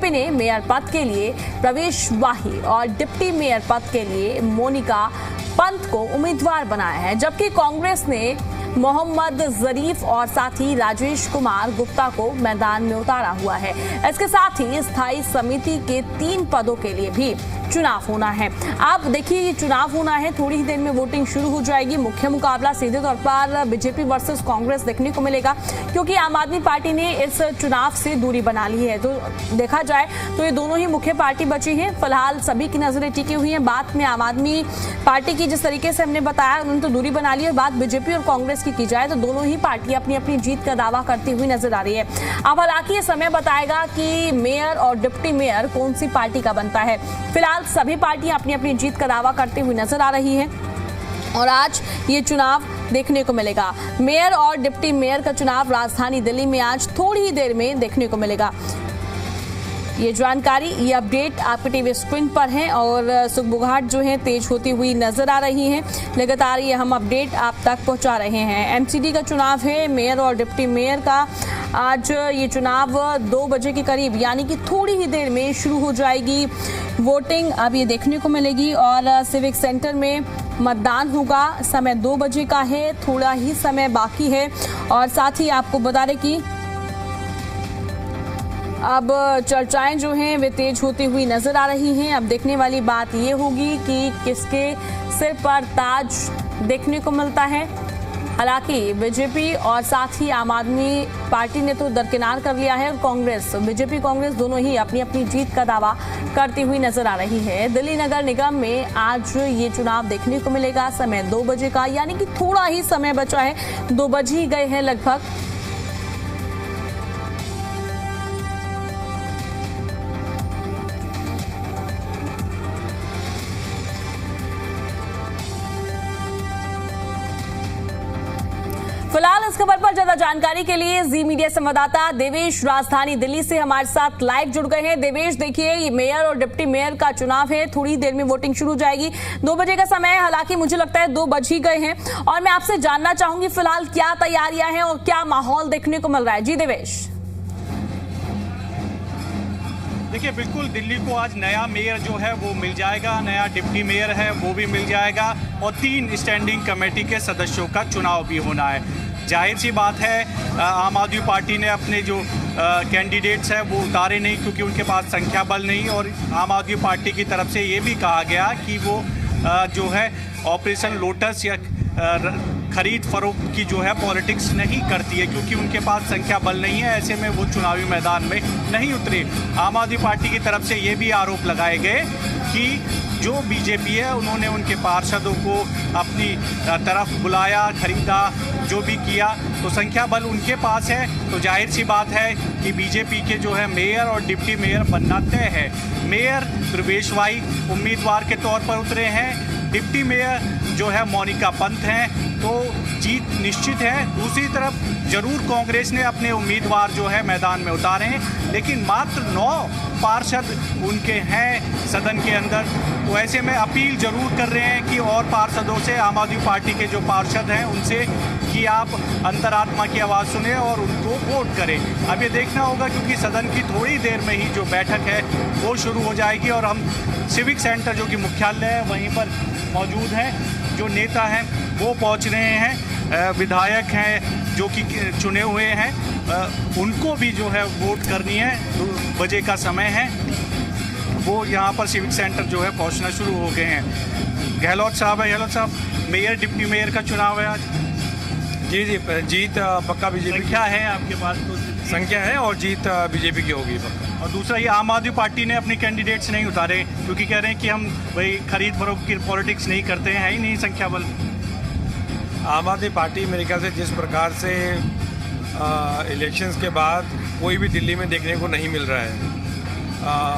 BJP ने mayor पद के लिए प्रवेश वाही और डिप्टी मेयर पद के लिए मोनिका पंत को उम्मीदवार बनाया है, जबकि कांग्रेस ने मोहम्मद जरीफ और साथ ही राजेश कुमार गुप्ता को मैदान में उतारा हुआ है। इसके साथ ही स्थायी समिति के 3 पदों के लिए भी चुनाव होना है। आप देखिए, ये चुनाव होना है, थोड़ी ही देर में वोटिंग शुरू हो जाएगी। मुख्य मुकाबला सीधे तौर पर बीजेपी वर्सेस कांग्रेस देखने को मिलेगा, क्योंकि आम आदमी पार्टी ने इस चुनाव से दूरी बना ली है। तो देखा जाए तो ये दोनों ही मुख्य पार्टी बची है। फिलहाल सभी की नजरें टिकी हुई हैं। बात में आम आदमी पार्टी की जिस तरीके से हमने बताया, उन्होंने तो दूरी बना ली है। बात बीजेपी और कांग्रेस की जाए तो दोनों ही पार्टी अपनी अपनी जीत का दावा करती हुई नजर आ रही है। अब हालांकि ये समय बताएगा कि मेयर और डिप्टी मेयर कौन सी पार्टी का बनता है। फिलहाल सभी पार्टियां अपनी अपनी जीत का दावा करती हुई नजर आ रही है और आज ये चुनाव देखने को मिलेगा। मेयर और डिप्टी मेयर का चुनाव राजधानी दिल्ली में आज थोड़ी ही देर में देखने को मिलेगा। ये जानकारी, ये अपडेट आपके टीवी स्क्रीन पर है और सुगबुगाहट जो है तेज होती हुई नजर आ रही है। लगातार ये हम अपडेट आप तक पहुंचा रहे हैं। एमसीडी का चुनाव है, मेयर और डिप्टी मेयर का। आज ये चुनाव 2 बजे के करीब यानी कि थोड़ी ही देर में शुरू हो जाएगी वोटिंग। अब ये देखने को मिलेगी और सिविक सेंटर में मतदान होगा। समय 2 बजे का है, थोड़ा ही समय बाकी है और साथ ही आपको बता दें कि अब चर्चाएं जो हैं वे तेज होती हुई नजर आ रही हैं। अब देखने वाली बात ये होगी कि किसके सिर पर ताज देखने को मिलता है। हालांकि बीजेपी और साथ ही आम आदमी पार्टी ने तो दरकिनार कर लिया है और कांग्रेस, बीजेपी कांग्रेस दोनों ही अपनी अपनी जीत का दावा करती हुई नजर आ रही है। दिल्ली नगर निगम में आज ये चुनाव देखने को मिलेगा। समय 2 बजे का, यानी कि थोड़ा ही समय बचा है, 2 बज ही गए हैं लगभग। फिलहाल इस खबर पर ज्यादा जानकारी के लिए जी मीडिया संवाददाता देवेश राजधानी दिल्ली से हमारे साथ लाइव जुड़ गए हैं। देवेश, देखिए, ये मेयर और डिप्टी मेयर का चुनाव है, थोड़ी देर में वोटिंग शुरू हो जाएगी। 2 बजे का समय है, हालांकि मुझे लगता है 2 बज ही गए हैं और मैं आपसे जानना चाहूंगी फिलहाल क्या तैयारियां हैं और क्या माहौल देखने को मिल रहा है। जी देवेश। देखिए, बिल्कुल दिल्ली को आज नया मेयर जो है वो मिल जाएगा, नया डिप्टी मेयर है वो भी मिल जाएगा और 3 स्टैंडिंग कमेटी के सदस्यों का चुनाव भी होना है। जाहिर सी बात है, आम आदमी पार्टी ने अपने जो कैंडिडेट्स हैं वो उतारे नहीं, क्योंकि उनके पास संख्या बल नहीं। और आम आदमी पार्टी की तरफ से ये भी कहा गया कि वो जो है ऑपरेशन लोटस या खरीद फरोख्त की जो है पॉलिटिक्स नहीं करती है, क्योंकि उनके पास संख्या बल नहीं है। ऐसे में वो चुनावी मैदान में नहीं उतरे। आम आदमी पार्टी की तरफ से ये भी आरोप लगाए गए कि जो बीजेपी है उन्होंने उनके पार्षदों को अपनी तरफ बुलाया, खरीदा, जो भी किया, तो संख्या बल उनके पास है। तो जाहिर सी बात है कि बीजेपी के जो है मेयर और डिप्टी मेयर बनना तय है। मेयर प्रवेश वाही उम्मीदवार के तौर पर उतरे हैं, डिप्टी मेयर जो है मोनिका पंत हैं, तो जीत निश्चित है। दूसरी तरफ जरूर कांग्रेस ने अपने उम्मीदवार जो है मैदान में उतारे हैं, लेकिन मात्र 9 पार्षद उनके हैं सदन के अंदर। तो ऐसे में अपील जरूर कर रहे हैं कि और पार्षदों से, आम आदमी पार्टी के जो पार्षद हैं उनसे, कि आप अंतरात्मा की आवाज़ सुने और उनको वोट करें। अब ये देखना होगा, क्योंकि सदन की थोड़ी देर में ही जो बैठक है वो शुरू हो जाएगी और हम सिविक सेंटर जो कि मुख्यालय है वहीं पर मौजूद हैं। जो नेता हैं वो पहुंच रहे हैं, विधायक हैं जो कि चुने हुए हैं, उनको भी जो है वोट करनी है। 2 बजे का समय है, वो यहाँ पर सिविक सेंटर जो है पहुँचना शुरू हो गए हैं। गहलोत साहब है, गहलोत साहब, मेयर डिप्टी मेयर का चुनाव है आज। जी, जीत पक्का बीजेपी क्या है आपके पास? तो संख्या है और जीत बीजेपी की होगी पक्का। और दूसरा, ये आम आदमी पार्टी ने अपने कैंडिडेट्स नहीं उतारे, क्योंकि कह रहे हैं कि हम भाई खरीद फरोख्त की पॉलिटिक्स नहीं करते हैं, है ही नहीं संख्या बल। आम आदमी पार्टी मेरे ख्याल से जिस प्रकार से इलेक्शंस के बाद कोई भी दिल्ली में देखने को नहीं मिल रहा है।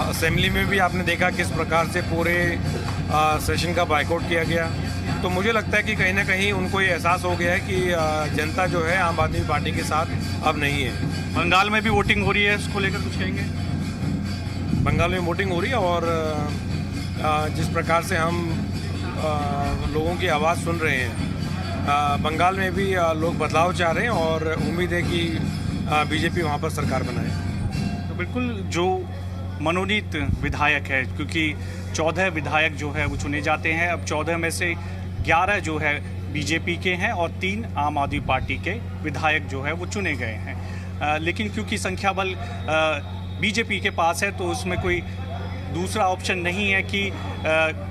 असेंबली में भी आपने देखा किस प्रकार से पूरे सेशन का बायकॉट किया गया। तो मुझे लगता है कि कहीं ना कहीं उनको ये एहसास हो गया है कि जनता जो है आम आदमी पार्टी के साथ अब नहीं है। बंगाल में भी वोटिंग हो रही है, इसको लेकर कुछ कहेंगे? बंगाल में वोटिंग हो रही है और जिस प्रकार से हम लोगों की आवाज़ सुन रहे हैं, बंगाल में भी लोग बदलाव चाह रहे हैं और उम्मीद है कि बीजेपी वहाँ पर सरकार बनाए। तो बिल्कुल जो मनोनीत विधायक है, क्योंकि 14 विधायक जो है वो चुने जाते हैं। अब 14 में से 11 जो है बीजेपी के हैं और 3 आम आदमी पार्टी के विधायक जो है वो चुने गए हैं। लेकिन क्योंकि संख्या बल बीजेपी के पास है तो उसमें कोई दूसरा ऑप्शन नहीं है कि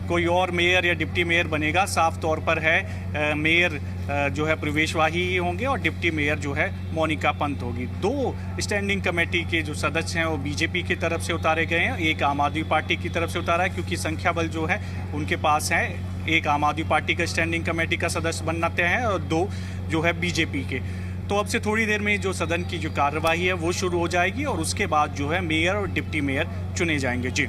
कोई और मेयर या डिप्टी मेयर बनेगा। साफ तौर पर है मेयर जो है प्रवेश वाही ही होंगे और डिप्टी मेयर जो है मोनिका पंत होगी। 2 स्टैंडिंग कमेटी के जो सदस्य हैं वो बीजेपी की तरफ से उतारे गए हैं, एक आम आदमी पार्टी की तरफ से उतारा है, क्योंकि संख्या बल जो है उनके पास है। एक आम आदमी पार्टी का स्टैंडिंग कमेटी का सदस्य बनना तय है और 2 जो है बीजेपी के। तो अब से थोड़ी देर में जो सदन की जो कार्यवाही है वो शुरू हो जाएगी और उसके बाद जो है मेयर और डिप्टी मेयर चुने जाएंगे। जी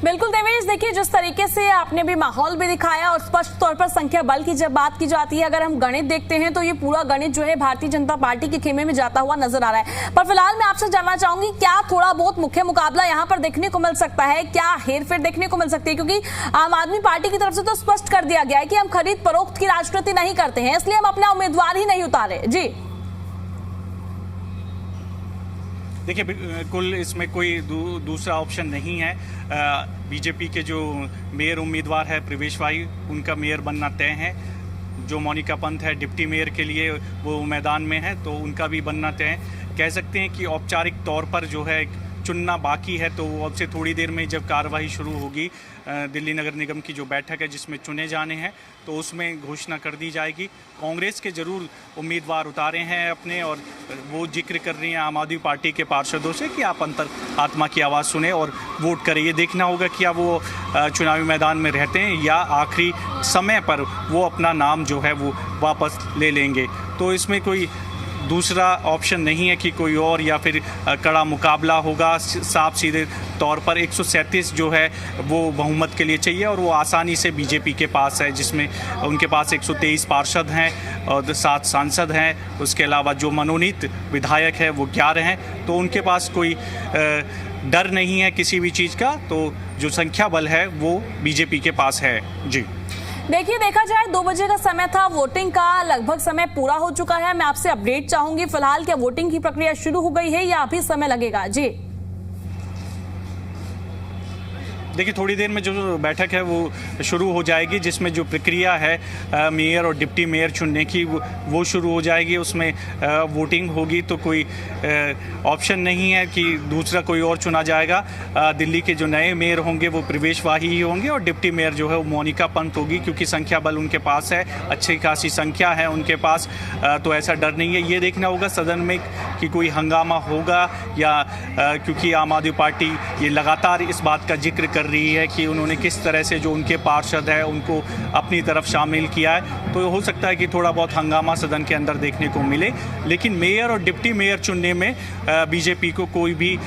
बिल्कुल देवेश, देखिए जिस तरीके से आपने भी माहौल भी दिखाया और स्पष्ट तौर पर संख्या बल की जब बात की जाती है, अगर हम गणित देखते हैं तो ये पूरा गणित जो है भारतीय जनता पार्टी के खेमे में जाता हुआ नजर आ रहा है। पर फिलहाल मैं आपसे जानना चाहूंगी, क्या थोड़ा बहुत मुख्य मुकाबला यहाँ पर देखने को मिल सकता है, क्या हेरफेर देखने को मिल सकती है? क्योंकि आम आदमी पार्टी की तरफ से तो स्पष्ट कर दिया गया है कि हम खरीद फरोख्त की राजनीति नहीं करते हैं, इसलिए हम अपना उम्मीदवार ही नहीं उतारे। जी देखिए, बिल्कुल इसमें कोई दूसरा ऑप्शन नहीं है। बीजेपी के जो मेयर उम्मीदवार है प्रवेश वाही, उनका मेयर बनना तय है। जो मोनिका पंत है डिप्टी मेयर के लिए वो मैदान में है, तो उनका भी बनना तय है। कह सकते हैं कि औपचारिक तौर पर जो है चुनना बाकी है, तो अब से थोड़ी देर में जब कार्यवाही शुरू होगी दिल्ली नगर निगम की जो बैठक है जिसमें चुने जाने हैं, तो उसमें घोषणा कर दी जाएगी। कांग्रेस के जरूर उम्मीदवार उतारे हैं अपने, और वो जिक्र कर रही हैं आम आदमी पार्टी के पार्षदों से कि आप अंतर आत्मा की आवाज़ सुने और वोट करें। ये देखना होगा कि क्या वो चुनावी मैदान में रहते हैं या आखिरी समय पर वो अपना नाम जो है वो वापस ले लेंगे। तो इसमें कोई दूसरा ऑप्शन नहीं है कि कोई और या फिर कड़ा मुकाबला होगा। साफ सीधे तौर पर 137 जो है वो बहुमत के लिए चाहिए और वो आसानी से बीजेपी के पास है, जिसमें उनके पास 123 पार्षद हैं और 7 सांसद हैं। उसके अलावा जो मनोनीत विधायक है वो 11 हैं, तो उनके पास कोई डर नहीं है किसी भी चीज़ का। तो जो संख्या बल है वो बीजेपी के पास है। जी देखिए, देखा जाए 2 बजे का समय था, वोटिंग का लगभग समय पूरा हो चुका है। मैं आपसे अपडेट चाहूंगी, फिलहाल क्या वोटिंग की प्रक्रिया शुरू हो गई है या अभी समय लगेगा? जी देखिए, थोड़ी देर में जो बैठक है वो शुरू हो जाएगी, जिसमें जो प्रक्रिया है मेयर और डिप्टी मेयर चुनने की वो शुरू हो जाएगी। उसमें वोटिंग होगी, तो कोई ऑप्शन नहीं है कि दूसरा कोई और चुना जाएगा। दिल्ली के जो नए मेयर होंगे वो प्रवेश वाही ही होंगे और डिप्टी मेयर जो है वो मोनिका पंत होगी, क्योंकि संख्या बल उनके पास है, अच्छी खासी संख्या है उनके पास, तो ऐसा डर नहीं है। ये देखना होगा सदन में कि कोई हंगामा होगा या क्योंकि आम आदमी पार्टी ये लगातार इस बात का जिक्र कर रही है कि उन्होंने किस तरह से जो उनके पार्षद है उनको अपनी तरफ शामिल किया है, तो हो सकता है कि थोड़ा बहुत हंगामा सदन के अंदर देखने को मिले। लेकिन मेयर और डिप्टी मेयर चुनने में बीजेपी को कोई भी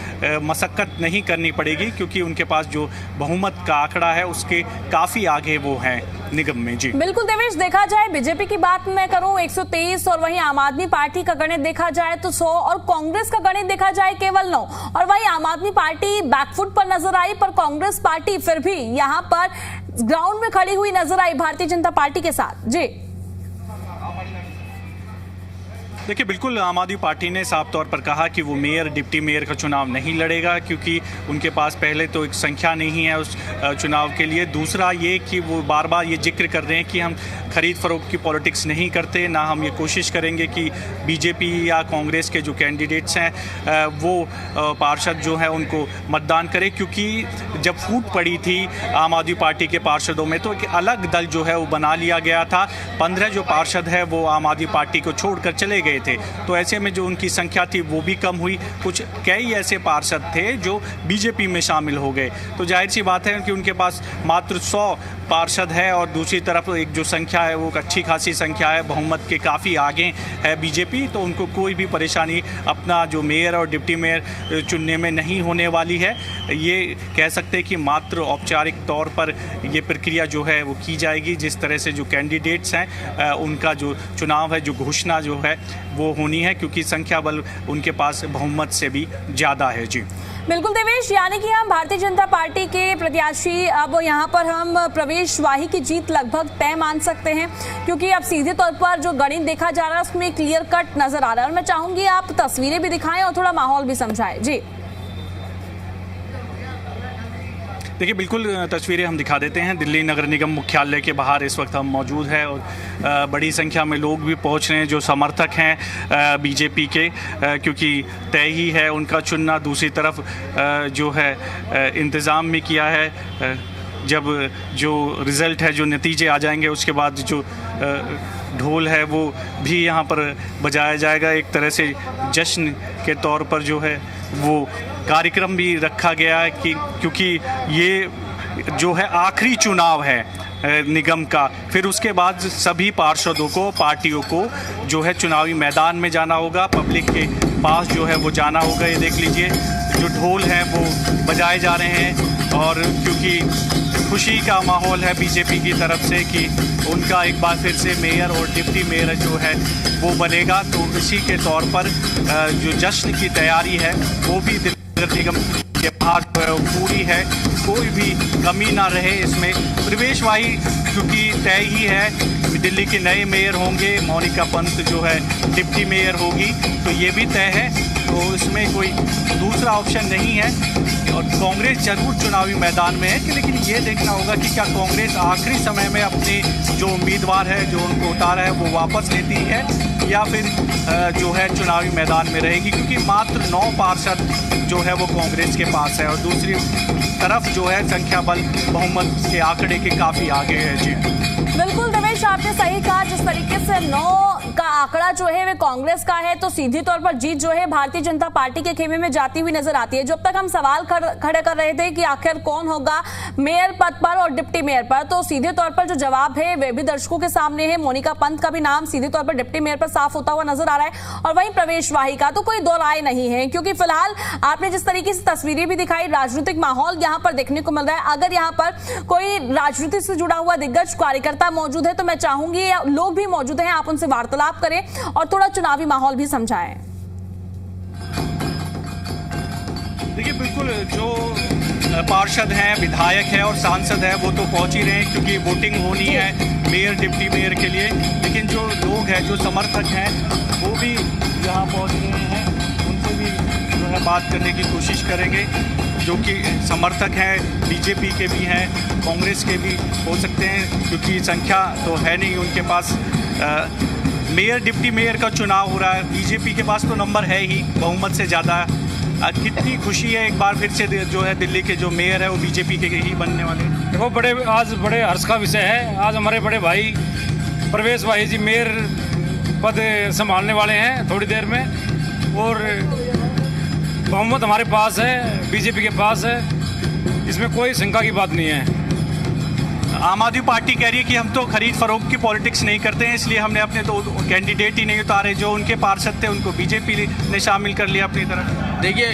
मशक्कत नहीं करनी पड़ेगी, क्योंकि उनके पास जो बहुमत का आंकड़ा है उसके काफ़ी आगे वो हैं निगम में। जी बिल्कुल देवेश, देखा जाए बीजेपी की बात मैं करूं 123 और वहीं आम आदमी पार्टी का गणित देखा जाए तो 100 और कांग्रेस का गणित देखा जाए केवल 9, और वहीं आम आदमी पार्टी बैकफुट पर नजर आई, पर कांग्रेस पार्टी फिर भी यहां पर ग्राउंड में खड़ी हुई नजर आई भारतीय जनता पार्टी के साथ। जी देखिए, बिल्कुल आम आदमी पार्टी ने साफ तौर पर कहा कि वो मेयर डिप्टी मेयर का चुनाव नहीं लड़ेगा, क्योंकि उनके पास पहले तो एक संख्या नहीं है उस चुनाव के लिए। दूसरा ये कि वो बार बार ये जिक्र कर रहे हैं कि हम खरीद फरोख्त की पॉलिटिक्स नहीं करते, ना हम ये कोशिश करेंगे कि बीजेपी या कांग्रेस के जो कैंडिडेट्स हैं वो पार्षद जो हैं उनको मतदान करें। क्योंकि जब फूट पड़ी थी आम आदमी पार्टी के पार्षदों में, तो एक अलग दल जो है वो बना लिया गया था। 15 जो पार्षद है वो आम आदमी पार्टी को छोड़कर चले गए थे, तो ऐसे में जो उनकी संख्या थी वो भी कम हुई। कुछ कई ऐसे पार्षद थे जो बीजेपी में शामिल हो गए, तो जाहिर सी बात है कि उनके पास मात्र 100 पार्षद है और दूसरी तरफ एक जो संख्या है वो अच्छी खासी संख्या है, बहुमत के काफ़ी आगे है बीजेपी। तो उनको कोई भी परेशानी अपना जो मेयर और डिप्टी मेयर चुनने में नहीं होने वाली है। ये कह सकते हैं कि मात्र औपचारिक तौर पर ये प्रक्रिया जो है वो की जाएगी। जिस तरह से जो कैंडिडेट्स हैं उनका जो चुनाव है, जो घोषणा जो है वो होनी है, क्योंकि संख्या बल उनके पास बहुमत से भी ज़्यादा है। जी बिल्कुल देवेश, यानी कि हम भारतीय जनता पार्टी के प्रत्याशी अब यहाँ पर हम प्रवेश वाही की जीत लगभग तय मान सकते हैं, क्योंकि अब सीधे तौर पर जो गणित देखा जा रहा है उसमें क्लियर कट नजर आ रहा है। और मैं चाहूंगी आप तस्वीरें भी दिखाएं और थोड़ा माहौल भी समझाएं। जी देखिए बिल्कुल तस्वीरें हम दिखा देते हैं। दिल्ली नगर निगम मुख्यालय के बाहर इस वक्त हम मौजूद हैं और बड़ी संख्या में लोग भी पहुंच रहे हैं जो समर्थक हैं बीजेपी के, क्योंकि तय ही है उनका चुनना। दूसरी तरफ जो है इंतज़ाम भी किया है, जब जो रिज़ल्ट है, जो नतीजे आ जाएंगे उसके बाद जो ढोल है वो भी यहाँ पर बजाया जाएगा। एक तरह से जश्न के तौर पर जो है वो कार्यक्रम भी रखा गया है कि क्योंकि ये जो है आखिरी चुनाव है निगम का। फिर उसके बाद सभी पार्षदों को, पार्टियों को जो है चुनावी मैदान में जाना होगा, पब्लिक के पास जो है वो जाना होगा। ये देख लीजिए जो ढोल हैं वो बजाए जा रहे हैं और क्योंकि खुशी का माहौल है बीजेपी की तरफ से कि उनका एक बार फिर से मेयर और डिप्टी मेयर जो है वो बनेगा, तो इसी के तौर पर जो जश्न की तैयारी है वो भी दिल्ली नगर निगम के बाहर पूरी है। कोई भी कमी ना रहे इसमें। प्रवेश वाही क्योंकि तय ही है, दिल्ली के नए मेयर होंगे, मोनिका पंत जो है डिप्टी मेयर होगी, तो ये भी तय है, तो इसमें कोई दूसरा ऑप्शन नहीं है। और कांग्रेस जरूर चुनावी मैदान में है कि लेकिन ये देखना होगा कि क्या कांग्रेस आखिरी समय में अपने जो उम्मीदवार है, जो उनको उतारा है, वो वापस लेती है या फिर जो है चुनावी मैदान में रहेगी, क्योंकि मात्र 9 पार्षद जो है वो कांग्रेस के पास है और दूसरी तरफ जो है संख्या बल बहुमत के आंकड़े के काफ़ी आगे है। जी बिल्कुल रमेश, आपने सही कहा। जिस तरीके से 9 का आंकड़ा जो है वे कांग्रेस का है, तो सीधी तौर पर जीत जो है भारतीय जनता पार्टी के खेमे में जाती हुई नजर आती है। जब तक हम सवाल खड़े कर रहे थे कि आखिर कौन होगा मेयर पद पर और डिप्टी मेयर पर, तो सीधे तौर पर जो जवाब है वे भी दर्शकों के सामने है। मोनिका पंत का भी नाम सीधे तौर पर डिप्टी मेयर पर साफ होता हुआ नजर आ रहा है और वहीं प्रवेश वाही का तो कोई दो राय नहीं है, क्योंकि फिलहाल आपने जिस तरीके से तस्वीरें भी दिखाई, राजनीतिक माहौल यहाँ पर देखने को मिल रहा है। अगर यहाँ पर कोई राजनीति से जुड़ा हुआ दिग्गज कार्यकर्ता मौजूद है तो मैं चाहूंगी लोग भी मौजूद हैं, आप उनसे वार्तालाप करें और थोड़ा चुनावी माहौल भी समझाएं। देखिए बिल्कुल जो पार्षद हैं, विधायक हैं और सांसद हैं वो तो पहुंच ही रहे हैं क्योंकि वोटिंग होनी है मेयर डिप्टी मेयर के लिए, लेकिन जो लोग हैं, जो समर्थक हैं, वो भी यहाँ पहुंच रहे हैं। उनसे भी जो है बात करने की कोशिश करेंगे, जो कि समर्थक हैं, बीजेपी के भी हैं, कांग्रेस के भी हो सकते हैं, क्योंकि संख्या तो है नहीं उनके पास। मेयर डिप्टी मेयर का चुनाव हो रहा है, बीजेपी के पास तो नंबर है ही, बहुमत से ज़्यादा। कितनी खुशी है एक बार फिर से जो है दिल्ली के जो मेयर है वो बीजेपी के ही बनने वाले। देखो आज बड़े हर्ष का विषय है। आज हमारे बड़े भाई प्रवेश वाही जी मेयर पद संभालने वाले हैं थोड़ी देर में और बहुमत हमारे पास है, बीजेपी के पास है, इसमें कोई शंका की बात नहीं है। आम आदमी पार्टी कह रही है कि हम तो खरीद फरोख्त की पॉलिटिक्स नहीं करते हैं, इसलिए हमने अपने तो कैंडिडेट ही नहीं उतारे, जो उनके पार्षद थे उनको बीजेपी ने शामिल कर लिया अपनी तरफ। देखिए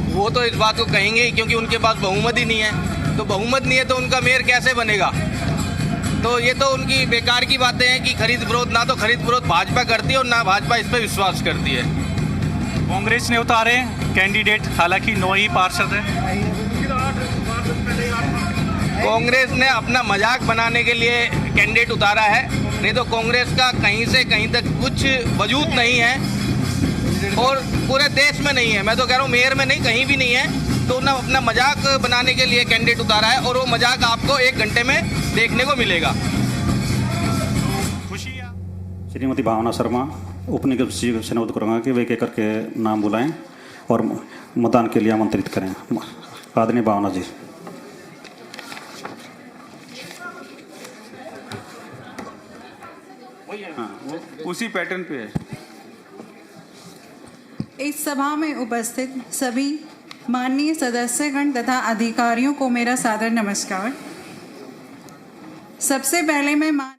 वो तो इस बात को कहेंगे ही क्योंकि उनके पास बहुमत ही नहीं है, तो बहुमत नहीं है तो उनका मेयर कैसे बनेगा। तो ये तो उनकी बेकार की बातें हैं कि खरीद फरोख्त, ना तो खरीद फरोख्त भाजपा करती है और ना भाजपा इस पर विश्वास करती है। कांग्रेस ने उतारे कैंडिडेट, हालांकि 9 ही पार्षद हैं। कांग्रेस ने अपना मजाक बनाने के लिए कैंडिडेट उतारा है, नहीं तो कांग्रेस का कहीं से कहीं तक कुछ वजूद नहीं है और पूरे देश में नहीं है। मैं तो कह रहा हूँ मेयर में नहीं, कहीं भी नहीं है, तो उन्होंने अपना मजाक बनाने के लिए कैंडिडेट उतारा है और वो मजाक आपको 1 घंटे में देखने को मिलेगा। श्रीमती भावना शर्मा उप निगम से अनुरोध करूँगा कि वे एक करके नाम बुलाएं और मतदान के लिए आमंत्रित करें। आदरणीय भावना जी। हाँ, वो उसी पैटर्न पे है। इस सभा में उपस्थित सभी माननीय सदस्यगण तथा अधिकारियों को मेरा सादर नमस्कार। सबसे पहले मैं